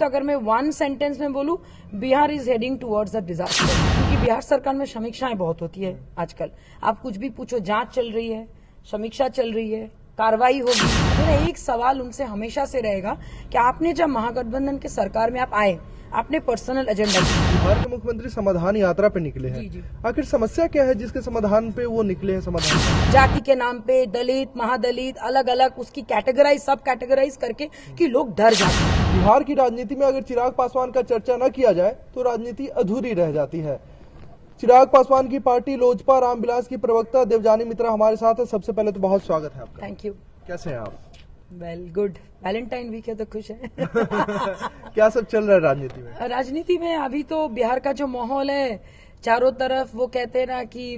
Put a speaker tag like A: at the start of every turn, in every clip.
A: तो अगर मैं वन सेंटेंस में बोलूं, Bihar is heading towards a disaster, क्योंकि बिहार सरकार में समीक्षाएं बहुत होती है आजकल। आप कुछ भी पूछो, जांच चल रही है, समीक्षा चल रही है, कार्रवाई होगी। मेरा एक सवाल उनसे हमेशा से रहेगा कि आपने जब महागठबंधन के सरकार में आप आए, आपने पर्सनल एजेंडा।
B: बिहार के मुख्यमंत्री समाधान यात्रा पे निकले हैं।
A: जी।
B: आखिर समस्या क्या है जिसके समाधान पे वो निकले हैं? समाधान
A: जाति के नाम पे दलित, महादलित, अलग अलग उसकी कैटेगराइज, सब कैटेगराइज करके कि लोग डर जाते हैं।
B: बिहार की राजनीति में अगर चिराग पासवान का चर्चा न किया जाए तो राजनीति अधूरी रह जाती है। चिराग पासवान की पार्टी लोजपा रामविलास की प्रवक्ता देवजानी मित्रा हमारे साथ है। सबसे पहले तो बहुत स्वागत है आपका।
A: Thank you.
B: कैसे हैं आप?
A: Well good. वैलेंटाइन वीक है तो खुश है।
B: क्या सब चल रहा है राजनीति में?
A: राजनीति में अभी तो बिहार का जो माहौल है, चारों तरफ वो कहते हैं ना कि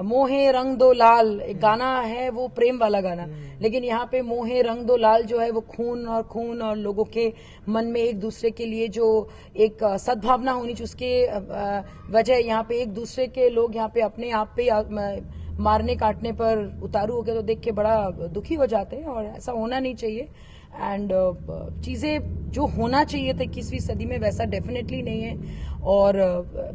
A: मोहे रंग दो लाल, एक गाना है वो प्रेम वाला गाना, लेकिन यहाँ पे मोहे रंग दो लाल जो है वो खून और लोगों के मन में एक दूसरे के लिए जो एक सद्भावना होनी चाहिए, उसके वजह यहाँ पे एक दूसरे के लोग यहाँ पे अपने आप पे मारने काटने पर उतारू हो गए तो देख के बड़ा दुखी हो जाते हैं, और ऐसा होना नहीं चाहिए। एंड चीजें जो होना चाहिए था 21वीं सदी में वैसा डेफिनेटली नहीं है। और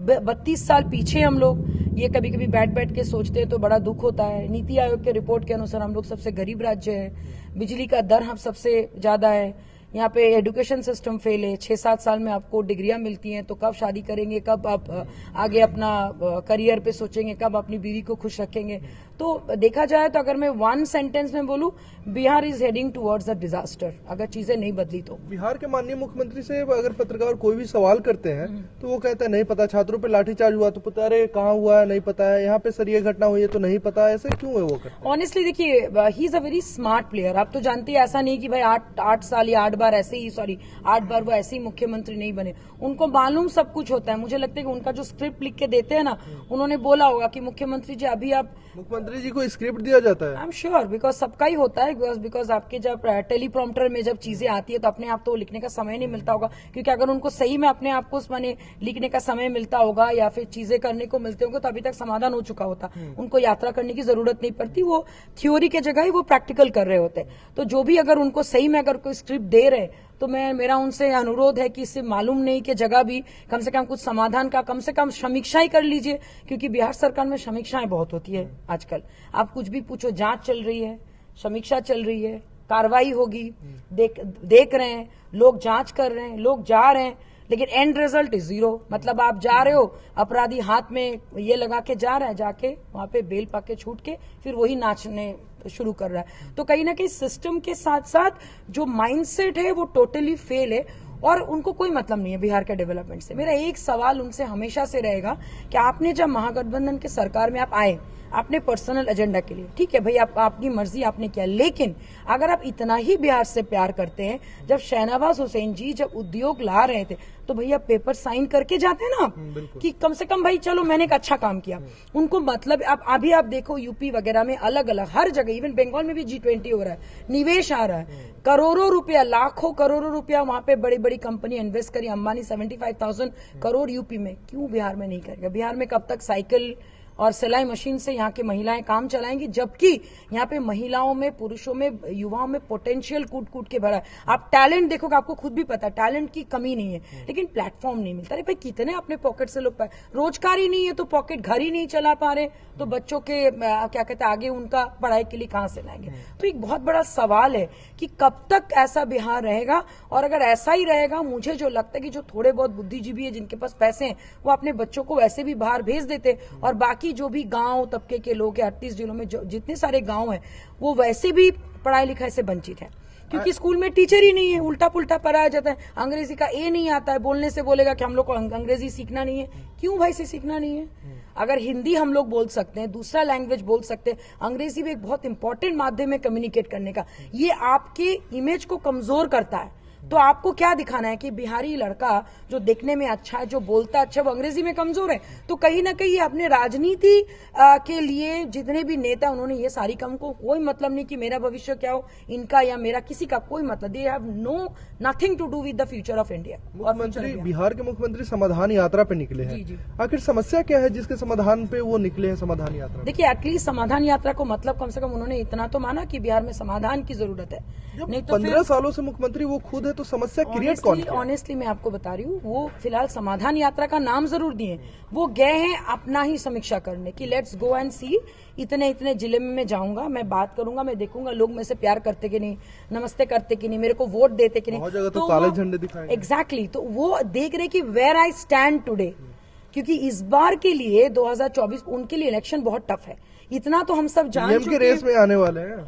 A: 32 साल पीछे हम लोग ये कभी कभी बैठ के सोचते हैं तो बड़ा दुख होता है। नीति आयोग के रिपोर्ट के अनुसार हम लोग सबसे गरीब राज्य है, बिजली का दर हम सबसे ज्यादा है, यहाँ पे एजुकेशन सिस्टम फेल है। 6-7 साल में आपको डिग्रियां मिलती हैं तो कब शादी करेंगे, कब आप आगे अपना करियर पे सोचेंगे, कब अपनी बीवी को खुश रखेंगे। तो देखा जाए तो अगर मैं वन सेंटेंस में बोलूं, Bihar is heading towards a disaster, अगर चीजें नहीं बदली तो।
B: बिहार के माननीय मुख्यमंत्री से अगर पत्रकार कोई भी सवाल करते हैं तो वो कहते हैं नहीं पता, छात्रों पे लाठीचार्ज हुआ तो पता, अरे कहाँ हुआ है नहीं पता है, यहाँ पे सर ये घटना हुई है तो नहीं पता, ऐसे क्यों है वो करते?
A: ऑनेस्टली देखिए, he is a very smart player. आप तो जानते हैं ऐसा नहीं कि भाई 8 साल या 8 बार ऐसे ही, 8 बार वो ऐसे ही मुख्यमंत्री नहीं बने। उनको मालूम सब कुछ होता है। मुझे लगता है कि उनका जो स्क्रिप्ट लिख के देते हैं ना, उन्होंने बोला होगा कि मुख्यमंत्री जी अभी आप,
B: मुख्यमंत्री जी को स्क्रिप्ट दिया जाता है।
A: आई एम श्योर, बिकॉज सबका ही होता है, बिकॉज आपके जब टेलीप्रॉम्प्टर में जब चीजें आती है तो अपने आप तो लिखने का समय नहीं मिलता होगा, क्योंकि अगर उनको सही में अपने आप को माने लिखने का समय मिलता होगा या फिर चीजें करने को मिलते होंगे तो अभी तक समाधान हो चुका होता। उनको यात्रा करने की जरूरत नहीं पड़ती, वो थ्योरी के जगह ही वो प्रैक्टिकल कर रहे होते। तो जो भी अगर उनको सही में अगर कोई स्क्रिप्ट दे रहे तो मेरा उनसे अनुरोध है कि इससे मालूम नहीं के जगह भी कम से कम कुछ समाधान का कम से कम समीक्षा ही कर लीजिए, क्योंकि बिहार सरकार में समीक्षाएं बहुत होती है आजकल। आप कुछ भी पूछो, जांच चल रही है, समीक्षा चल रही है, कार्रवाई होगी, देख रहे हैं लोग, जांच कर रहे हैं, लोग जा रहे हैं, लेकिन एंड रिजल्ट इज 0। मतलब आप जा रहे हो, अपराधी हाथ में ये लगा के जा रहा है, जाके वहां पे बेल पाके छूट के फिर वही नाचने शुरू कर रहा है। तो कहीं ना कहीं सिस्टम के साथ साथ जो माइंडसेट है वो टोटली फेल है, और उनको कोई मतलब नहीं है बिहार के डेवलपमेंट से। मेरा एक सवाल उनसे हमेशा से रहेगा कि आपने जब महागठबंधन के सरकार में आप आए, आपने पर्सनल एजेंडा के लिए, ठीक है भाई, आपकी मर्जी आपने किया, लेकिन अगर आप इतना ही बिहार से प्यार करते हैं, जब शहनवाज हुसैन जी जब उद्योग ला रहे थे तो भैया पेपर साइन करके जाते ना कि कम से कम भाई चलो मैंने एक अच्छा काम किया। उनको मतलब अभी आप देखो यूपी वगैरह में अलग अलग हर जगह, इवन बंगाल में भी G20 हो रहा है, निवेश आ रहा है, करोड़ों रुपया, लाखों करोड़ों रुपया वहां पे बड़ी बड़ी कंपनी इन्वेस्ट करी। अंबानी 75,000 करोड़ यूपी में, क्यों बिहार में नहीं करेगा? बिहार में कब तक साइकिल और सिलाई मशीन से यहाँ की महिलाएं काम चलाएंगी, जबकि यहाँ पे महिलाओं में, पुरुषों में, युवाओं में पोटेंशियल कूट के भरा है। आप टैलेंट देखोगे, आपको खुद भी पता है टैलेंट की कमी नहीं है, लेकिन प्लेटफॉर्म नहीं मिलता। अरे भाई कितने अपने पॉकेट से लोग पाए, रोजगार ही नहीं है तो पॉकेट घर ही नहीं चला पा रहे तो बच्चों के क्या कहते हैं आगे उनका पढ़ाई के लिए कहां से लाएंगे? तो एक बहुत बड़ा सवाल है कि कब तक ऐसा बिहार रहेगा। और अगर ऐसा ही रहेगा, मुझे जो लगता है कि जो थोड़े बहुत बुद्धिजीवी है जिनके पास पैसे हैं वो अपने बच्चों को वैसे भी बाहर भेज देते, और बाकी जो भी गांव तबके के लोग हैं 38 जिलों में जितने सारे गांव हैं वो वैसे भी पढ़ाई लिखाई से वंचित है, क्योंकि स्कूल में टीचर ही नहीं है, उल्टा पुल्टा पढ़ाया जाता है, अंग्रेजी का ए नहीं आता है, बोलने से बोलेगा कि हम लोग को अंग्रेजी सीखना नहीं है। क्यों भाई से सीखना नहीं है? अगर हिंदी हम लोग बोल सकते हैं, दूसरा लैंग्वेज बोल सकते हैं, अंग्रेजी भी एक बहुत इंपॉर्टेंट माध्यम है कम्युनिकेट करने का। ये आपके इमेज को कमजोर करता है। तो आपको क्या दिखाना है कि बिहारी लड़का जो देखने में अच्छा है, जो बोलता अच्छा, वो अंग्रेजी में कमजोर है? तो कहीं ना कहीं अपने राजनीति के लिए जितने भी नेता उन्होंने ये सारी काम को कोई मतलब नहीं कि मेरा भविष्य क्या हो, इनका या मेरा, किसी का कोई मतलब, they have nothing to do with the future of India.
B: मुख्यमंत्री, बिहार के मुख्यमंत्री समाधान यात्रा पे निकले हैं। आखिर समस्या क्या है जिसके समाधान पे वो निकले हैं समाधान यात्रा?
A: देखिए, एटलीस्ट समाधान यात्रा को मतलब कम से कम उन्होंने इतना तो माना कि बिहार में समाधान की जरूरत है। नहीं तो
B: 15 सालों से मुख्यमंत्री वो खुद है तो समस्या क्रिएट कौन किया?
A: ऑनेस्टली मैं आपको बता रही हूँ, वो फिलहाल समाधान यात्रा का नाम जरूर दिए, वो गए हैं अपना ही समीक्षा करने की लेट्स गो एंड सी इतने इतने जिले में मैं जाऊंगा, मैं बात करूंगा, मैं देखूंगा लोग मेरे से प्यार करते कि नहीं, नमस्ते करते कि नहीं, मेरे को वोट देते कि नहीं।
B: बहुत जगह तो काले झंडे दिखाए।
A: एग्जैक्टली, तो वो देख रहे कि वेयर आई स्टैंड टुडे, क्योंकि इस बार के लिए 2024 उनके लिए इलेक्शन बहुत टफ है, इतना तो हम सब जान
B: के रेस में आने वाले हैं।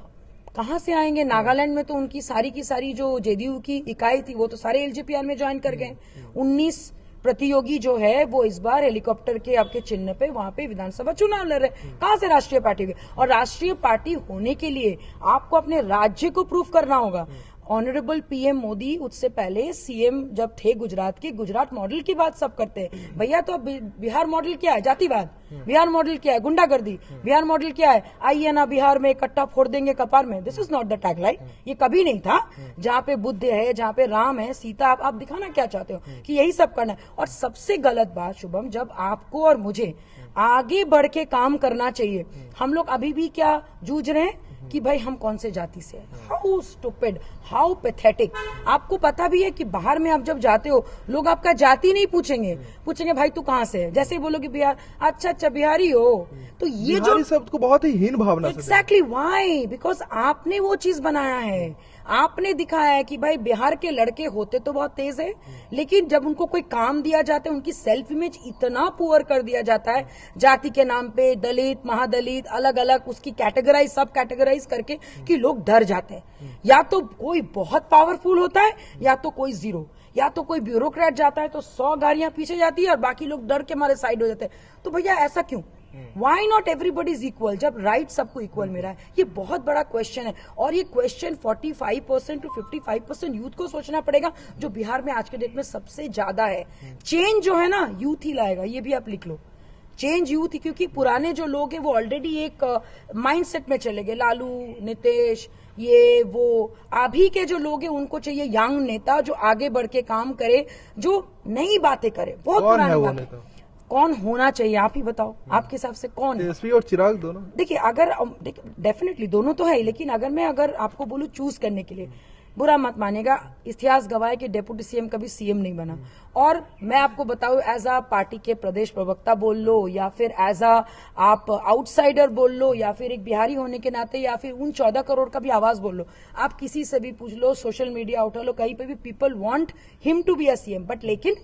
A: कहां से आएंगे? नागालैंड में तो उनकी सारी की सारी जो जेडीयू की इकाई थी वो तो सारे एलजेपीआर में ज्वाइन कर गए। 19 प्रतियोगी जो है वो इस बार हेलीकॉप्टर के आपके चिन्ह पे वहां पे विधानसभा चुनाव लड़ रहे। कहां से राष्ट्रीय पार्टी हुई? और राष्ट्रीय पार्टी होने के लिए आपको अपने राज्य को प्रूफ करना होगा। ऑनरेबल पीएम मोदी उससे पहले सीएम जब थे गुजरात के, गुजरात मॉडल की बात सब करते हैं भैया, तो बिहार मॉडल क्या है? जातिवाद। बिहार मॉडल क्या है? गुंडागर्दी। बिहार मॉडल क्या है? आइए ना बिहार में कट्टा फोड़ देंगे कपार में। This is not the tagline, ये कभी नहीं था। जहाँ पे बुद्ध है, जहाँ पे राम है, सीता, आप दिखाना क्या चाहते हो कि यही सब करना है। और सबसे गलत बात शुभम, जब आपको और मुझे आगे बढ़ के काम करना चाहिए, हम लोग अभी भी क्या जूझ रहे हैं कि भाई हम कौन से जाति से हैं। How stupid, how pathetic. आपको पता भी है कि बाहर में आप जब जाते हो लोग आपका जाति नहीं पूछेंगे, पूछेंगे भाई तू कहाँ से है। जैसे ही बोलोगे बिहार, अच्छा अच्छा बिहारी हो, तो ये जो
B: शब्द को बहुत ही हीन भावना से
A: एग्जैक्टली व्हाई, बिकॉज आपने वो चीज बनाया है, आपने दिखाया है कि भाई बिहार के लड़के होते तो बहुत तेज है, लेकिन जब उनको कोई काम दिया जाता है उनकी सेल्फ इमेज इतना पुअर कर दिया जाता है जाति के नाम पे, दलित, महादलित, अलग अलग उसकी कैटेगराइज, सब कैटेगराइज करके कि लोग डर जाते हैं। या तो कोई बहुत पावरफुल होता है या तो कोई जीरो, या तो कोई ब्यूरोक्रेट जाता है तो 100 गाड़ियां पीछे जाती है और बाकी लोग डर के मारे साइड हो जाते हैं। तो भैया ऐसा क्यों? Why not everybody is equal, जब राइट सबको इक्वल मिला है? ये बहुत बड़ा क्वेश्चन है, और ये क्वेश्चन 45% टू 55% यूथ को सोचना पड़ेगा, जो बिहार में आज के डेट में सबसे ज्यादा है। चेंज जो है ना यूथ ही लाएगा, ये भी आप लिख लो, चेंज यूथ ही, क्योंकि पुराने जो लोग हैं वो ऑलरेडी एक माइंडसेट में चले गए, लालू, नीतीश, ये वो। अभी के जो लोग हैं उनको चाहिए यंग नेता जो आगे बढ़ के काम करे, जो नई बातें करे। बहुत पुरानी बात। कौन होना चाहिए आप ही बताओ, आपके हिसाब से कौन?
B: तेजस्वी और चिराग दोनों।
A: देखिए अगर डेफिनेटली दोनों तो है, लेकिन अगर आपको बोलूं चूज करने के लिए, बुरा मत मानिएगा, इतिहास गवाह है कि डेप्यूटी सीएम कभी सीएम नहीं बना। और मैं आपको बताऊं, एज अ पार्टी के प्रदेश प्रवक्ता बोल लो, या फिर एज अ आप आउटसाइडर बोल लो, या फिर एक बिहारी होने के नाते, या फिर उन 14 करोड़ का भी आवाज बोल लो, आप किसी से भी पूछ लो, सोशल मीडिया उठा लो, कहीं पे भी people want him to be a CM. But लेकिन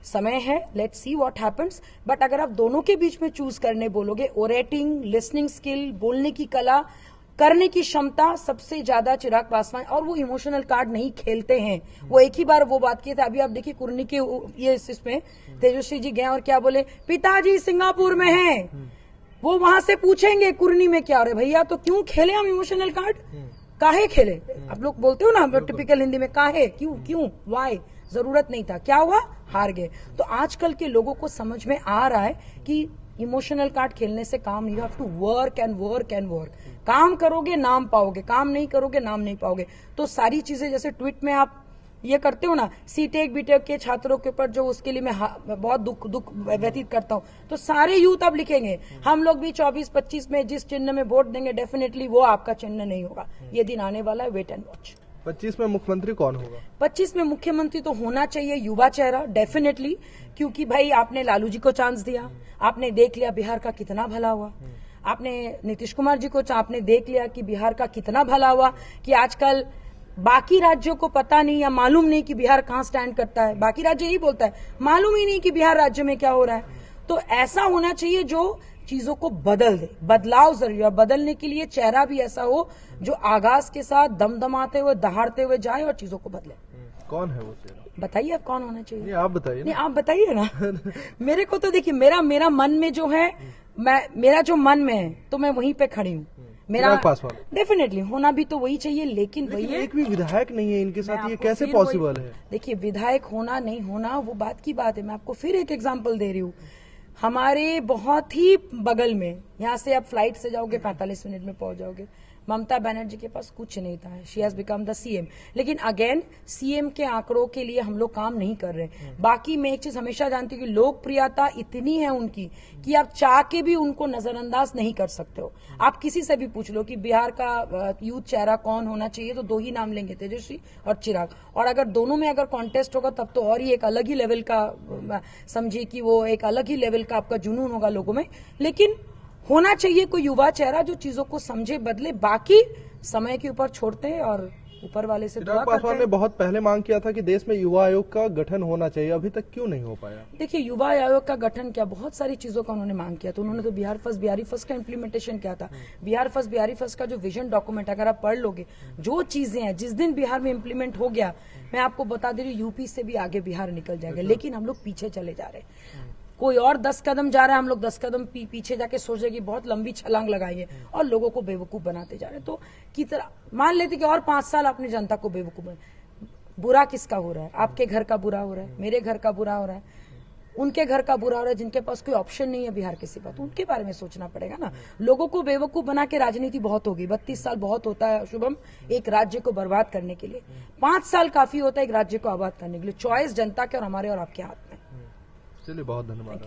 A: समय है, let's see what happens. But अगर आप दोनों के बीच में चूज करने बोलोगे, ओरेटिंग, लिसनिंग स्किल, बोलने की कला, करने की क्षमता, सबसे ज्यादा चिराग पासवान। और वो इमोशनल कार्ड नहीं खेलते हैं, वो एक ही बार वो बात किए थे। अभी आप देखिए कुर्नी के ये इसमें तेजस्वी जी गए और क्या बोले, पिताजी सिंगापुर में हैं, वो वहां से पूछेंगे कुर्नी में क्या हो रहा है। भैया तो क्यों खेले हम इमोशनल कार्ड? काहे खेले? आप लोग बोलते हो ना टिपिकल हिंदी में, काहे, क्यों वाई, जरूरत नहीं था, क्या हुआ, हार गए। तो आजकल के लोगों को समझ में आ रहा है कि इमोशनल कार्ड खेलने से काम, you have to work and work and work. काम करोगे नाम पाओगे, काम नहीं करोगे नाम नहीं पाओगे। तो सारी चीजें जैसे ट्वीट में आप ये करते हो ना, सीटेक बीटेक के छात्रों के ऊपर जो, उसके लिए मैं बहुत दुख व्यतीत करता हूँ। तो सारे यूथ अब लिखेंगे हम लोग भी 24-25 में जिस चिन्ह में वोट देंगे, डेफिनेटली वो आपका चिन्ह नहीं होगा। ये दिन आने वाला है, वेट एंड वॉच।
B: 25 में मुख्यमंत्री कौन होगा?
A: 25 में मुख्यमंत्री तो होना चाहिए युवा चेहरा, डेफिनेटली, क्योंकि भाई आपने लालू जी को चांस दिया, आपने देख लिया बिहार का कितना भला हुआ। आपने नीतीश कुमार जी को आपने देख लिया कि बिहार का कितना भला हुआ, कि आजकल बाकी राज्यों को पता नहीं या मालूम नहीं कि बिहार कहां स्टैंड करता है। बाकी राज्य यही बोलता है, मालूम ही नहीं कि बिहार राज्य में क्या हो रहा है। तो ऐसा होना चाहिए जो चीजों को बदल दे, बदलाव जरूरी है। बदलने के लिए चेहरा भी ऐसा हो जो आगाज के साथ दमदमाते हुए, दहाड़ते हुए जाए और चीजों को बदले।
B: कौन है वो चेहरा?
A: बताइए आप कौन होना चाहिए।
B: आप बताइए।
A: नहीं आप बताइए ना। मेरे को तो देखिए, मेरा मन में जो है, मेरा जो मन में है तो मैं वहीं पे खड़ी हूँ। मेरा डेफिनेटली होना भी तो वही चाहिए, लेकिन वही
B: एक भी विधायक नहीं है इनके साथ, ये कैसे पॉसिबल है?
A: देखिए विधायक होना नहीं होना वो बात की बात है। मैं आपको फिर एक एग्जांपल दे रही हूँ। हमारे बहुत ही बगल में, यहाँ से आप फ्लाइट से जाओगे 45 मिनट में पहुंच जाओगे, ममता बनर्जी के पास कुछ नहीं था, she has become the CM. लेकिन अगेन सीएम के आंकड़ों के लिए हम लोग काम नहीं कर रहे। बाकी मैं एक चीज हमेशा जानती हूँ कि लोकप्रियता इतनी है उनकी कि आप चाह के भी उनको नजरअंदाज नहीं कर सकते हो। आप किसी से भी पूछ लो कि बिहार का यूथ चेहरा कौन होना चाहिए, तो 2 ही नाम लेंगे, तेजस्वी और चिराग। और अगर दोनों में अगर कॉन्टेस्ट होगा तब तो और ही एक अलग ही लेवल का, समझिए कि वो एक अलग ही लेवल का आपका जुनून होगा लोगों में। लेकिन होना चाहिए कोई युवा चेहरा जो चीजों को समझे, बदले। बाकी समय के ऊपर छोड़ते हैं और ऊपर वाले से दुआ
B: चिराग
A: करते
B: पासवान ने
A: हैं।
B: बहुत पहले मांग किया था कि देश में युवा आयोग का गठन होना चाहिए, अभी तक क्यों नहीं हो पाया?
A: देखिए, युवा आयोग का गठन क्या, बहुत सारी चीजों का उन्होंने मांग किया। तो उन्होंने तो बिहार फर्स्ट बिहारी फर्स्ट का इम्प्लीमेंटेशन किया था। बिहार फर्स्ट बिहारी फर्स्ट का जो विजन डॉक्यूमेंट अगर आप पढ़ लोगे, जो चीजें हैं जिस दिन बिहार में इम्प्लीमेंट हो गया, मैं आपको बता दे रही हूँ, यूपी से भी आगे बिहार निकल जाएगा। लेकिन हम लोग पीछे चले जा रहे हैं। कोई और 10 कदम जा रहा है, हम लोग 10 कदम पीछे जाके सोच रहे कि बहुत लंबी छलांग लगाई है और लोगों को बेवकूफ बनाते जा रहे हैं। तो की तरह मान लेते कि और 5 साल अपनी जनता को बेवकूफ बना। बुरा किसका हो रहा है? आपके घर का बुरा हो रहा है, मेरे घर का बुरा हो रहा है, उनके घर का बुरा हो रहा है जिनके पास कोई ऑप्शन नहीं है बिहार के सिवा। तो उनके बारे में सोचना पड़ेगा ना। लोगों को बेवकूफ बना के राजनीति बहुत होगी। 32 साल बहुत होता है शुभम, एक राज्य को बर्बाद करने के लिए। 5 साल काफी होता है एक राज्य को आबाद करने के लिए। चॉइस जनता के और हमारे और आपके हाथ में।
B: चलिए, बहुत धन्यवाद।